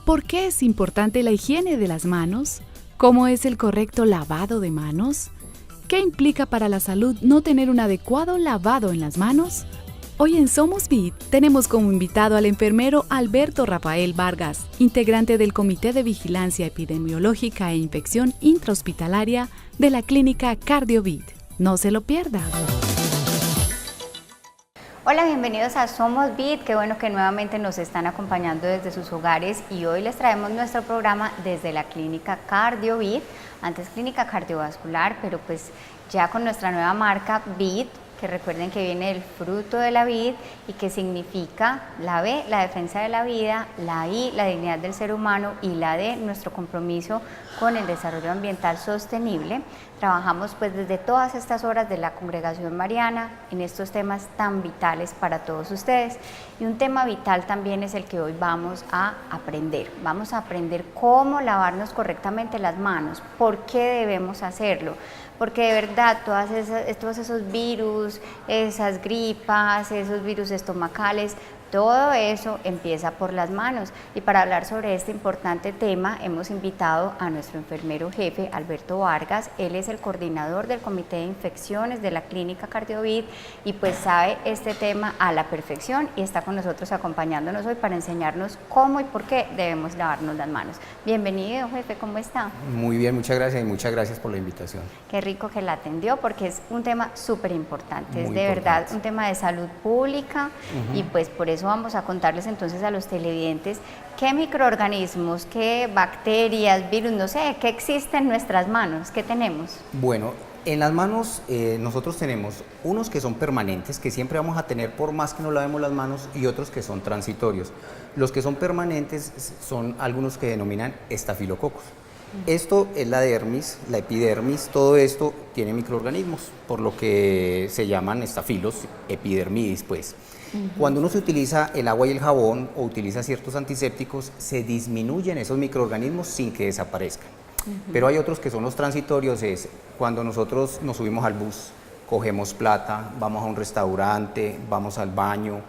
¿Por qué es importante la higiene de las manos? ¿Cómo es el correcto lavado de manos? ¿Qué implica para la salud no tener un adecuado lavado en las manos? Hoy en Somos Vid tenemos como invitado al enfermero Alberto Rafael Vargas, integrante del Comité de Vigilancia Epidemiológica e Infección Intrahospitalaria de la Clínica CardioVid. No se lo pierda. Hola, bienvenidos a Somos Vid, qué bueno que nuevamente nos están acompañando desde sus hogares y hoy les traemos nuestro programa desde la Clínica CardioVid, antes Clínica Cardiovascular, pero pues ya con nuestra nueva marca Vid, que recuerden que viene del fruto de la vid y que significa la B, la defensa de la vida, la I, la dignidad del ser humano y la D, nuestro compromiso con el desarrollo ambiental sostenible. Trabajamos pues desde todas estas horas de la Congregación Mariana en estos temas tan vitales para todos ustedes. Y un tema vital también es el que hoy vamos a aprender. Vamos a aprender cómo lavarnos correctamente las manos, por qué debemos hacerlo. Porque de verdad todos esos virus, esas gripas, esos virus estomacales, todo eso empieza por las manos. Y para hablar sobre este importante tema hemos invitado a nuestro enfermero jefe, Alberto Vargas. Él es el coordinador del Comité de Infecciones de la Clínica CardioVid y pues sabe este tema a la perfección y está con nosotros acompañándonos hoy para enseñarnos cómo y por qué debemos lavarnos las manos. Bienvenido, jefe, ¿cómo está? Muy bien, muchas gracias y muchas gracias por la invitación. Qué rico que la atendió porque es un tema súper importante, es de importante. verdad un tema de salud pública y pues por eso vamos a contarles entonces a los televidentes qué microorganismos, qué bacterias, virus, no sé, qué existen en nuestras manos, qué tenemos. Bueno, en las manos nosotros tenemos unos que son permanentes, que siempre vamos a tener por más que nos lavemos las manos, y otros que son transitorios. Los que son permanentes son algunos que denominan estafilococos. Esto es la dermis, la epidermis, todo esto tiene microorganismos, por lo que se llaman estafilos, epidermidis pues. Cuando uno se utiliza el agua y el jabón o utiliza ciertos antisépticos, se disminuyen esos microorganismos sin que desaparezcan. Pero hay otros que son los transitorios, es cuando nosotros nos subimos al bus, cogemos plata, vamos a un restaurante, vamos al baño,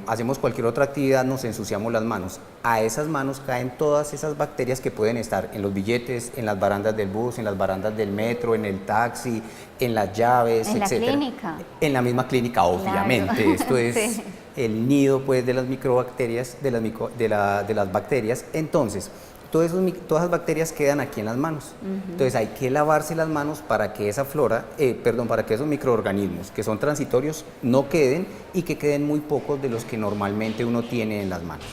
hacemos cualquier otra actividad, nos ensuciamos las manos. A esas manos caen todas esas bacterias que pueden estar en los billetes, en las barandas del bus, en las barandas del metro, en el taxi, en las llaves, en etcétera. ¿En la clínica? En la misma clínica, obviamente. Claro. Esto es sí. El nido pues, de las microbacterias, de las bacterias. Entonces, todas esas bacterias quedan aquí en las manos. Entonces hay que lavarse las manos para que esa flora, para que esos microorganismos que son transitorios no queden y que queden muy pocos de los que normalmente uno tiene en las manos.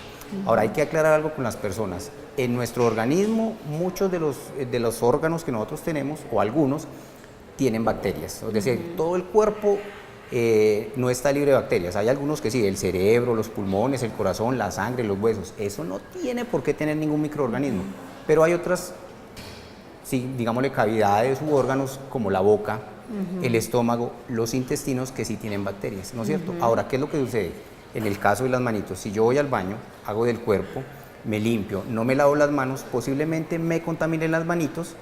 Ahora hay que aclarar algo con las personas. En nuestro organismo muchos de los órganos que nosotros tenemos, o algunos, tienen bacterias. Es decir, todo el cuerpo no está libre de bacterias. Hay algunos que sí, el cerebro, los pulmones, el corazón, la sangre, los huesos. Eso no tiene por qué tener ningún microorganismo. Pero hay otras, sí, digámosle, cavidades u órganos como la boca, el estómago, los intestinos que sí tienen bacterias, ¿no es cierto? Ahora, ¿qué es lo que sucede? En el caso de las manitos, si yo voy al baño, hago del cuerpo, me limpio, no me lavo las manos, posiblemente me contaminen las manitos,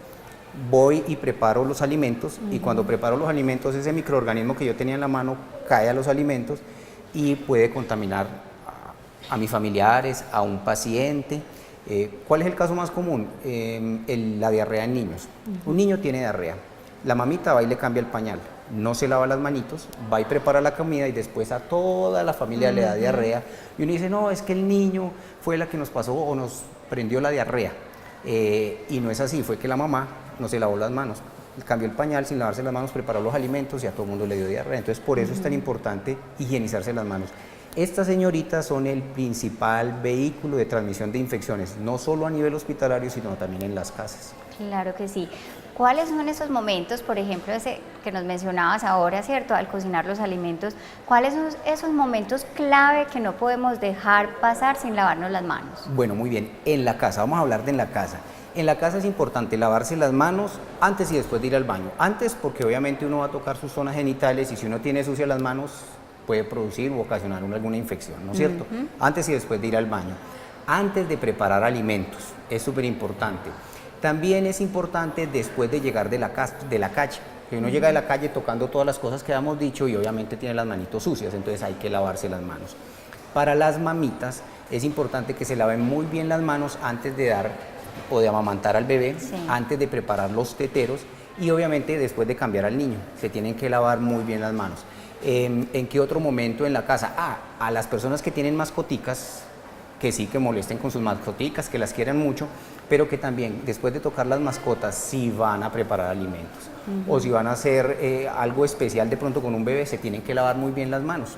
voy y preparo los alimentos y cuando preparo los alimentos ese microorganismo que yo tenía en la mano cae a los alimentos y puede contaminar a mis familiares, a un paciente. ¿Cuál es el caso más común? La diarrea en niños. Un niño tiene diarrea, la mamita va y le cambia el pañal, no se lava las manitos, va y prepara la comida y después a toda la familia le da diarrea y uno dice, no, es que el niño fue la que nos pasó o nos prendió la diarrea. Y no es así, fue que la mamá no se lavó las manos, cambió el pañal sin lavarse las manos, preparó los alimentos y a todo el mundo le dio diarrea. Entonces por eso es tan importante higienizarse las manos. Estas señoritas son el principal vehículo de transmisión de infecciones, no solo a nivel hospitalario, sino también en las casas. Claro que sí. ¿Cuáles son esos momentos, por ejemplo, ese que nos mencionabas ahora, ¿cierto? Al cocinar los alimentos, ¿cuáles son esos momentos clave que no podemos dejar pasar sin lavarnos las manos? Bueno, muy bien. En la casa, vamos a hablar de en la casa. En la casa es importante lavarse las manos antes y después de ir al baño. Antes porque obviamente uno va a tocar sus zonas genitales y si uno tiene sucias las manos puede producir o ocasionar alguna infección, ¿no es cierto? Antes y después de ir al baño. Antes de preparar alimentos, es súper importante. También es importante después de llegar de la calle, que uno llega de la calle tocando todas las cosas que habíamos dicho y obviamente tiene las manitos sucias, entonces hay que lavarse las manos. Para las mamitas es importante que se laven muy bien las manos antes de dar o de amamantar al bebé, Sí. antes de preparar los teteros y obviamente después de cambiar al niño. Se tienen que lavar muy bien las manos. ¿En qué otro momento en la casa? A las personas que tienen mascoticas, que sí que molesten con sus mascoticas, que las quieran mucho, pero que también después de tocar las mascotas, si van a preparar alimentos o si van a hacer algo especial de pronto con un bebé, se tienen que lavar muy bien las manos.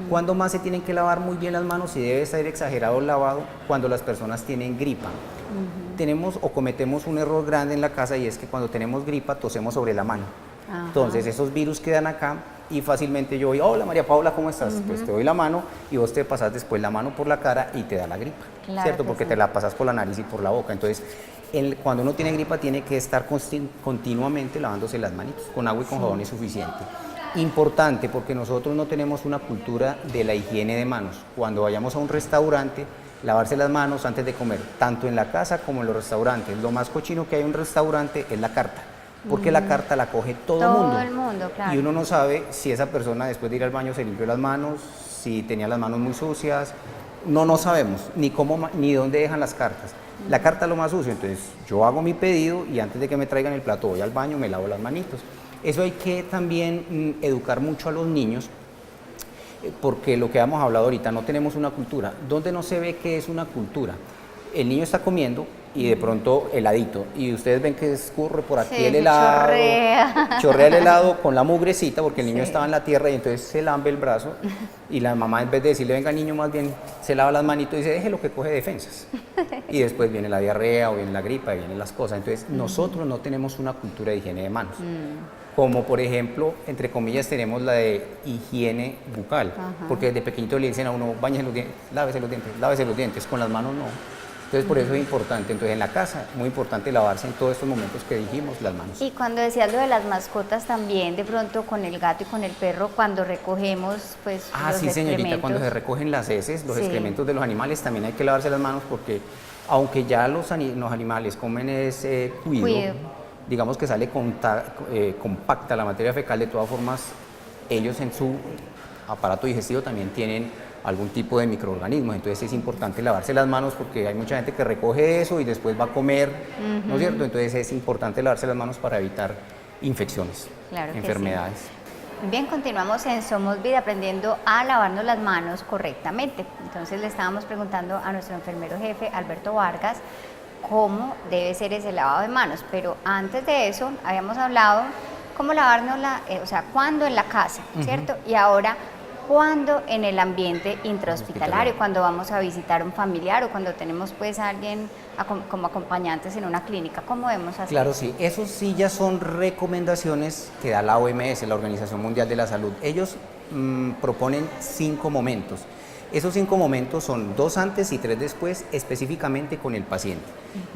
¿Cuándo más se tienen que lavar muy bien las manos? Y debe ser exagerado el lavado cuando las personas tienen gripa. Tenemos o cometemos un error grande en la casa y es que cuando tenemos gripa tosemos sobre la mano. Ajá. Entonces esos virus quedan acá y fácilmente yo voy, hola María Paula, ¿cómo estás? Pues te doy la mano y vos te pasas después la mano por la cara y te da la gripa, Claro ¿cierto? que Porque sí. te la pasas por la nariz y por la boca. Entonces, cuando uno tiene gripa tiene que estar continuamente lavándose las manitos, con agua y con jabón es suficiente. Importante porque nosotros no tenemos una cultura de la higiene de manos. Cuando vayamos a un restaurante, lavarse las manos antes de comer, tanto en la casa como en los restaurantes. Lo más cochino que hay en un restaurante es la carta, porque la carta la coge todo el mundo. Todo el mundo, claro. Y uno no sabe si esa persona después de ir al baño se limpió las manos, si tenía las manos muy sucias. No sabemos ni cómo ni dónde dejan las cartas. La carta es lo más sucio, entonces yo hago mi pedido y antes de que me traigan el plato voy al baño, me lavo las manitos. Eso hay que también educar mucho a los niños, porque lo que hemos hablado ahorita, no tenemos una cultura. ¿Dónde no se ve que es una cultura? El niño está comiendo y de pronto heladito, y ustedes ven que escurre por aquí Sí, el se helado, chorrea. el helado con la mugrecita, porque el niño Sí. estaba en la tierra y entonces se lambe el brazo, y la mamá en vez de decirle, venga niño, más bien se lava las manitos y dice, déjelo que coge defensas. Y después viene la diarrea, o viene la gripa, y vienen las cosas. Entonces nosotros no tenemos una cultura de higiene de manos. Como por ejemplo, entre comillas, tenemos la de higiene bucal, porque desde pequeñito le dicen a uno, báñese los dientes, lávese los dientes, con las manos no. Entonces por eso es importante, entonces en la casa, muy importante lavarse en todos estos momentos que dijimos las manos. Y cuando decías lo de las mascotas también, de pronto con el gato y con el perro, cuando recogemos pues los Sí señorita, cuando se excrementos. recogen las heces, los Sí. excrementos de los animales, también hay que lavarse las manos porque aunque ya los animales comen ese cuido, digamos que sale compacta la materia fecal, de todas formas ellos en su aparato digestivo también tienen algún tipo de microorganismos, entonces es importante lavarse las manos porque hay mucha gente que recoge eso y después va a comer, ¿no es cierto? Entonces es importante lavarse las manos para evitar infecciones, Claro que enfermedades. Muy bien, continuamos en Somos Vida aprendiendo a lavarnos las manos correctamente. Entonces le estábamos preguntando a nuestro enfermero jefe, Alberto Vargas, cómo debe ser ese lavado de manos. Pero antes de eso, habíamos hablado cómo lavarnos o sea, cuándo en la casa, ¿cierto? Y ahora, cuándo en el ambiente intrahospitalario, cuando vamos a visitar a un familiar o cuando tenemos pues a alguien como acompañantes en una clínica, ¿cómo debemos hacer? Claro, sí, esos sí ya son recomendaciones que da la OMS, la Organización Mundial de la Salud. Ellos proponen 5 momentos. Esos 5 momentos son 2 antes y 3 después, específicamente con el paciente.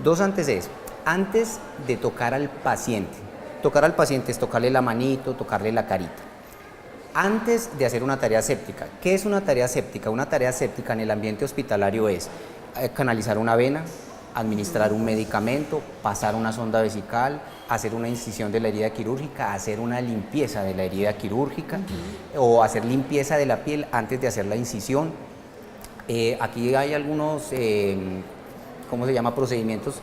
2 antes es, antes de tocar al paciente. Tocar al paciente es tocarle la manito, tocarle la carita. Antes de hacer una tarea séptica. ¿Qué es una tarea séptica? Una tarea séptica en el ambiente hospitalario es canalizar una vena, administrar un medicamento, pasar una sonda vesical, hacer una incisión de la herida quirúrgica, hacer una limpieza de la herida quirúrgica o hacer limpieza de la piel antes de hacer la incisión. Aquí hay algunos, ¿cómo se llama? Procedimientos,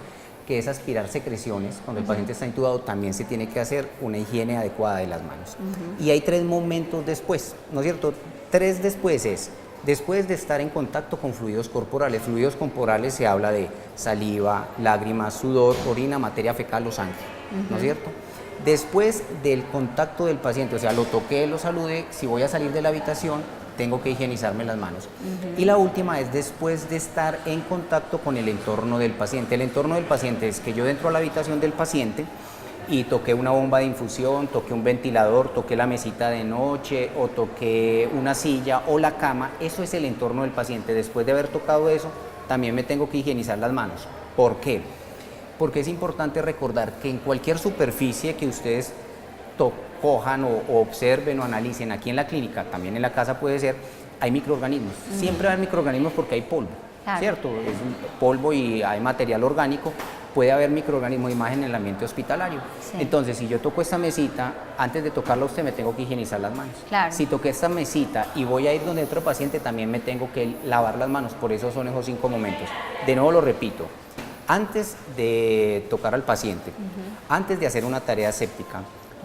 que es aspirar secreciones. Cuando el paciente está intubado también se tiene que hacer una higiene adecuada de las manos. Y hay 3 momentos después, ¿no es cierto? 3 después es, después de estar en contacto con fluidos corporales. Fluidos corporales se habla de saliva, lágrimas, sudor, orina, materia fecal o sangre, ¿no es cierto? Después del contacto del paciente, o sea, lo toqué, lo saludé, si voy a salir de la habitación, tengo que higienizarme las manos. Y la última es después de estar en contacto con el entorno del paciente. El entorno del paciente es que yo entro a la habitación del paciente y toqué una bomba de infusión, toqué un ventilador, toqué la mesita de noche o toqué una silla o la cama. Eso es el entorno del paciente. Después de haber tocado eso, también me tengo que higienizar las manos. ¿Por qué? Porque es importante recordar que en cualquier superficie que ustedes cojan o observen o analicen aquí en la clínica, también en la casa puede ser, hay microorganismos. Siempre hay microorganismos porque hay polvo, Claro. ¿cierto? Es un polvo y hay material orgánico, puede haber microorganismos y más en el ambiente hospitalario. Sí. Entonces, si yo toco esta mesita, antes de tocarla a usted me tengo que higienizar las manos. Claro. Si toqué esta mesita y voy a ir donde otro paciente, también me tengo que lavar las manos. Por eso son esos 5 momentos. De nuevo lo repito, antes de tocar al paciente, antes de hacer una tarea séptica,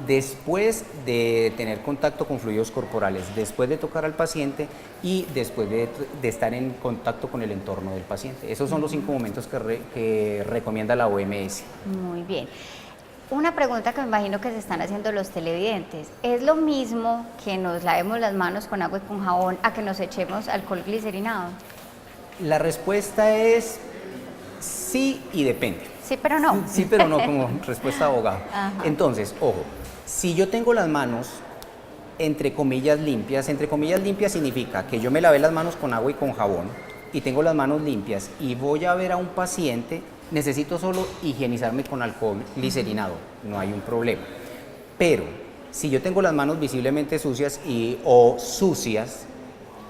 después de tener contacto con fluidos corporales, después de tocar al paciente y después de estar en contacto con el entorno del paciente. Esos son los 5 momentos que recomienda la OMS. Muy bien. Una pregunta que me imagino que se están haciendo los televidentes. ¿Es lo mismo que nos lavemos las manos con agua y con jabón a que nos echemos alcohol glicerinado? La respuesta es sí y depende. Sí, pero no. Sí, pero no, como respuesta de abogado. Ajá. Entonces, ojo, si yo tengo las manos entre comillas limpias significa que yo me lavé las manos con agua y con jabón y tengo las manos limpias y voy a ver a un paciente, necesito solo higienizarme con alcohol glicerinado, no hay un problema. Pero si yo tengo las manos visiblemente sucias o sucias,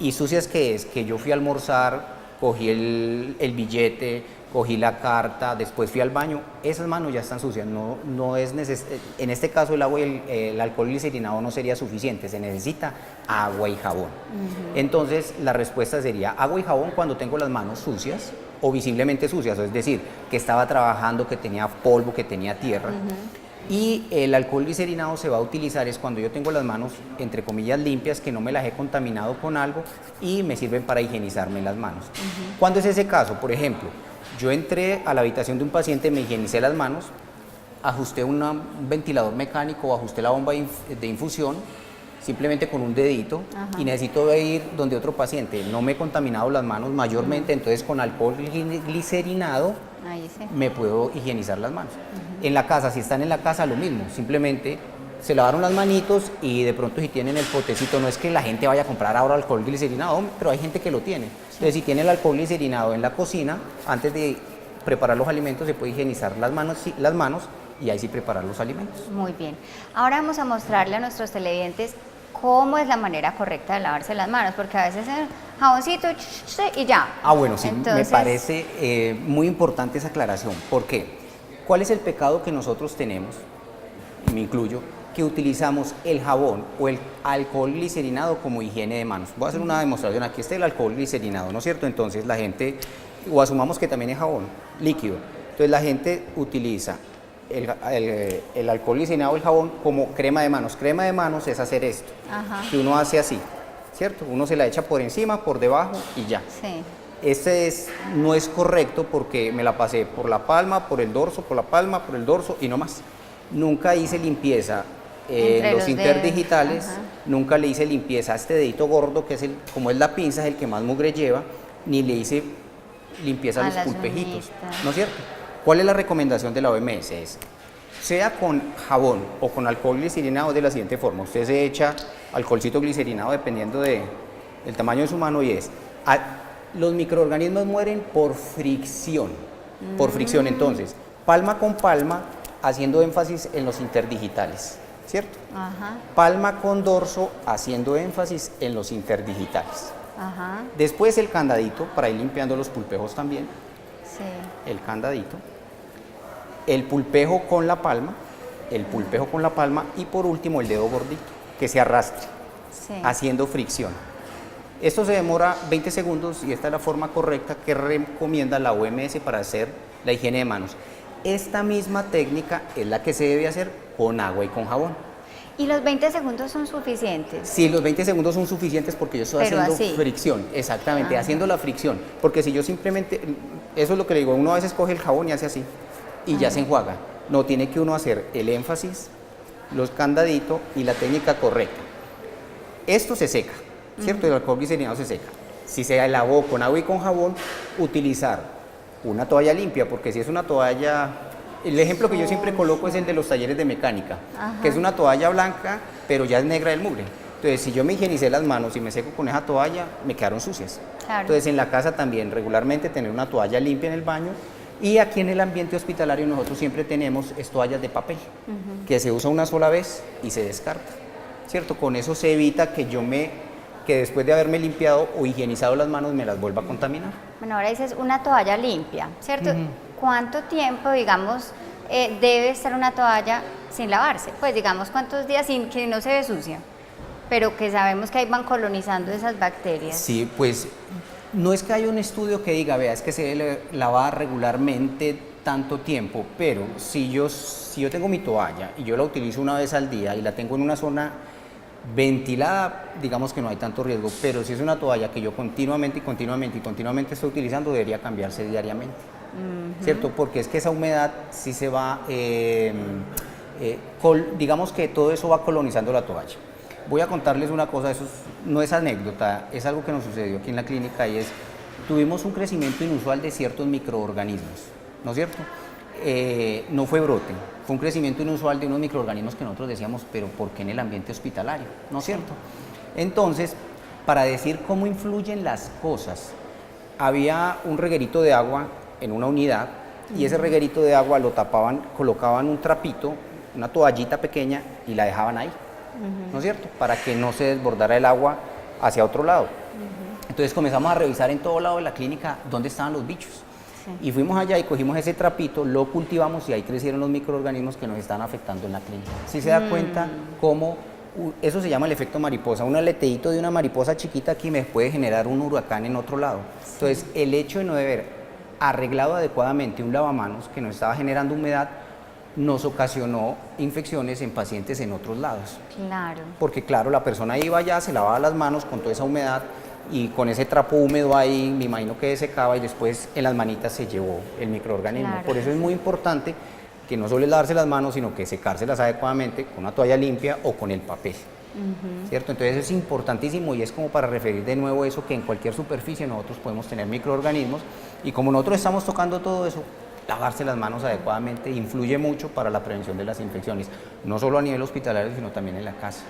¿y sucias qué es? Que yo fui a almorzar, cogí el billete, cogí la carta, después fui al baño, esas manos ya están sucias, no es en este caso el agua y el alcohol glicerinado no sería suficiente, se necesita agua y jabón. Entonces la respuesta sería agua y jabón cuando tengo las manos sucias o visiblemente sucias, es decir, que estaba trabajando, que tenía polvo, que tenía tierra. Y el alcohol glicerinado se va a utilizar es cuando yo tengo las manos, entre comillas, limpias, que no me las he contaminado con algo y me sirven para higienizarme las manos. ¿Cuándo es ese caso? Por ejemplo, yo entré a la habitación de un paciente, me higienicé las manos, ajusté un ventilador mecánico o ajusté la bomba de infusión, simplemente con un dedito, y necesito ir donde otro paciente. No me he contaminado las manos mayormente, entonces con alcohol glicerinado me puedo higienizar las manos. En la casa, si están en la casa, lo mismo, simplemente se lavaron las manitos y de pronto si tienen el potecito, no es que la gente vaya a comprar ahora alcohol glicerinado, pero hay gente que lo tiene. Entonces si tiene el alcohol glicerinado en la cocina, antes de preparar los alimentos se puede higienizar las manos y ahí sí preparar los alimentos. Muy bien. Ahora vamos a mostrarle a nuestros televidentes cómo es la manera correcta de lavarse las manos, porque a veces el jaboncito y ya. Bueno, sí, entonces, me parece muy importante esa aclaración. ¿Por qué? ¿Cuál es el pecado que nosotros tenemos, y me incluyo, que utilizamos el jabón o el alcohol glicerinado como higiene de manos? Voy a hacer una demostración. Aquí está el alcohol glicerinado, ¿no es cierto? Entonces la gente, o asumamos que también es jabón líquido, entonces la gente utiliza el alcohol glicerinado o el jabón como crema de manos. Crema de manos es hacer esto, que uno hace así, ¿cierto? Uno se la echa por encima, por debajo y ya. Sí. No es correcto porque me la pasé por la palma, por el dorso, por la palma, por el dorso y no más. Nunca hice limpieza los interdigitales, nunca le hice limpieza a este dedito gordo, que es como es la pinza, es el que más mugre lleva, ni le hice limpieza a los pulpejitos, ¿no es cierto? ¿Cuál es la recomendación de la OMS? Sea con jabón o con alcohol glicerinado de la siguiente forma. Usted se echa alcoholcito glicerinado dependiendo del tamaño de su mano y los microorganismos mueren por fricción. Por fricción, entonces, palma con palma, haciendo énfasis en los interdigitales, ¿cierto? Palma con dorso, haciendo énfasis en los interdigitales. Después el candadito, para ir limpiando los pulpejos también. Sí. El candadito. El pulpejo con la palma, y por último el dedo gordito, que se arrastre, haciendo fricción. Esto se demora 20 segundos y esta es la forma correcta que recomienda la OMS para hacer la higiene de manos. Esta misma técnica es la que se debe hacer con agua y con jabón. ¿Y los 20 segundos son suficientes? Sí, los 20 segundos son suficientes porque yo estoy haciendo fricción, exactamente, haciendo la fricción. Porque si yo simplemente, eso es lo que le digo, uno a veces coge el jabón y hace así y ya se enjuaga. No, tiene que uno hacer el énfasis, los candaditos y la técnica correcta. Esto se seca, ¿cierto? El alcohol glicerinado se seca. Si se lavó con agua y con jabón, utilizar una toalla limpia, porque si es una toalla, el ejemplo que yo siempre coloco es el de los talleres de mecánica, que es una toalla blanca, pero ya es negra del mugre. Entonces, si yo me higienicé las manos y me seco con esa toalla, me quedaron sucias. Claro. Entonces, en la casa también, regularmente tener una toalla limpia en el baño. Y aquí en el ambiente hospitalario nosotros siempre tenemos toallas de papel, que se usa una sola vez y se descarta, ¿cierto? Con eso se evita que que después de haberme limpiado o higienizado las manos me las vuelva a contaminar. Bueno, ahora dices una toalla limpia, ¿cierto? ¿cuánto tiempo, digamos, debe estar una toalla sin lavarse? Pues digamos, ¿cuántos días sin que no se ve sucia? Pero que sabemos que ahí van colonizando esas bacterias. Sí, pues no es que haya un estudio que diga, vea, es que se debe lavar regularmente tanto tiempo, pero si yo tengo mi toalla y yo la utilizo una vez al día y la tengo en una zona ventilada, digamos que no hay tanto riesgo, pero si es una toalla que yo continuamente estoy utilizando, debería cambiarse diariamente, ¿cierto? Porque es que esa humedad sí se va, digamos que todo eso va colonizando la toalla. Voy a contarles una cosa, no es anécdota, es algo que nos sucedió aquí en la clínica y es, tuvimos un crecimiento inusual de ciertos microorganismos, ¿no es cierto? No fue brote, fue un crecimiento inusual de unos microorganismos que nosotros decíamos, pero ¿por qué en el ambiente hospitalario? ¿No es cierto? Entonces, para decir cómo influyen las cosas, había un reguerito de agua en una unidad y ese reguerito de agua lo tapaban, colocaban un trapito, una toallita pequeña y la dejaban ahí, ¿no es cierto? Para que no se desbordara el agua hacia otro lado. Entonces comenzamos a revisar en todo lado de la clínica dónde estaban los bichos. Y fuimos allá y cogimos ese trapito, lo cultivamos y ahí crecieron los microorganismos que nos están afectando en la clínica. Si se da cuenta cómo, eso se llama el efecto mariposa, un aleteíto de una mariposa chiquita aquí me puede generar un huracán en otro lado. Entonces el hecho de no haber arreglado adecuadamente un lavamanos que nos estaba generando humedad, nos ocasionó infecciones en pacientes en otros lados. Claro. Porque claro, la persona iba allá, se lavaba las manos con toda esa humedad, y con ese trapo húmedo ahí, me imagino que secaba y después en las manitas se llevó el microorganismo. Claro. Por eso es muy importante que no solo es lavarse las manos, sino que secárselas adecuadamente con una toalla limpia o con el papel, ¿cierto? Entonces es importantísimo y es como para referir de nuevo eso, que en cualquier superficie nosotros podemos tener microorganismos y como nosotros estamos tocando todo eso, lavarse las manos adecuadamente influye mucho para la prevención de las infecciones, no solo a nivel hospitalario, sino también en la casa.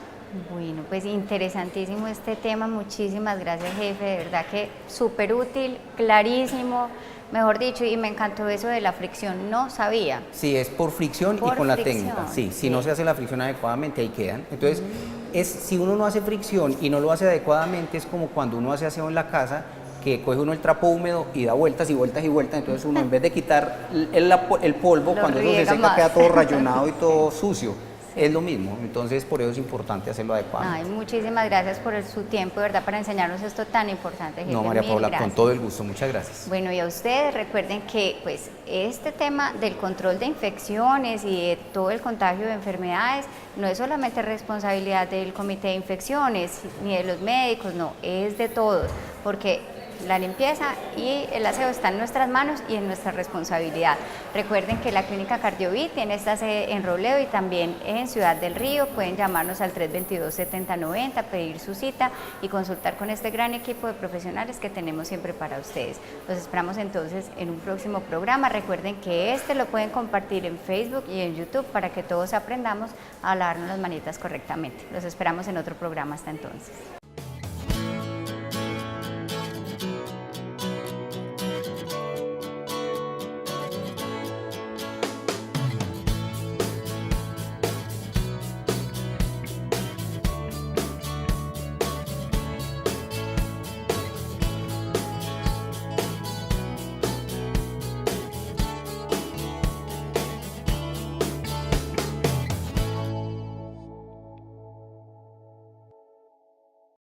Bueno, pues interesantísimo este tema, muchísimas gracias, jefe, de verdad que súper útil, clarísimo, mejor dicho, y me encantó eso de la fricción, no sabía. Sí, es por fricción y con la técnica, sí, si no se hace la fricción adecuadamente, ahí quedan. Entonces, si uno no hace fricción y no lo hace adecuadamente, es como cuando uno hace aseo en la casa, que coge uno el trapo húmedo y da vueltas y vueltas y vueltas, entonces uno en vez de quitar el polvo, cuando eso se seca queda todo rayonado y todo sucio. Es lo mismo, entonces por eso es importante hacerlo adecuadamente. Ay, muchísimas gracias por su tiempo, de verdad, para enseñarnos esto tan importante, jefe. No, María Paula, con todo el gusto, muchas gracias. Bueno, y a ustedes recuerden que pues este tema del control de infecciones y de todo el contagio de enfermedades no es solamente responsabilidad del comité de infecciones ni de los médicos, no, es de todos, porque la limpieza y el aseo están en nuestras manos y en nuestra responsabilidad. Recuerden que la Clínica Cardiovit tiene esta sede en Robledo y también en Ciudad del Río. Pueden llamarnos al 322-7090, pedir su cita y consultar con este gran equipo de profesionales que tenemos siempre para ustedes. Los esperamos entonces en un próximo programa. Recuerden que este lo pueden compartir en Facebook y en YouTube para que todos aprendamos a lavarnos las manitas correctamente. Los esperamos en otro programa. Hasta entonces.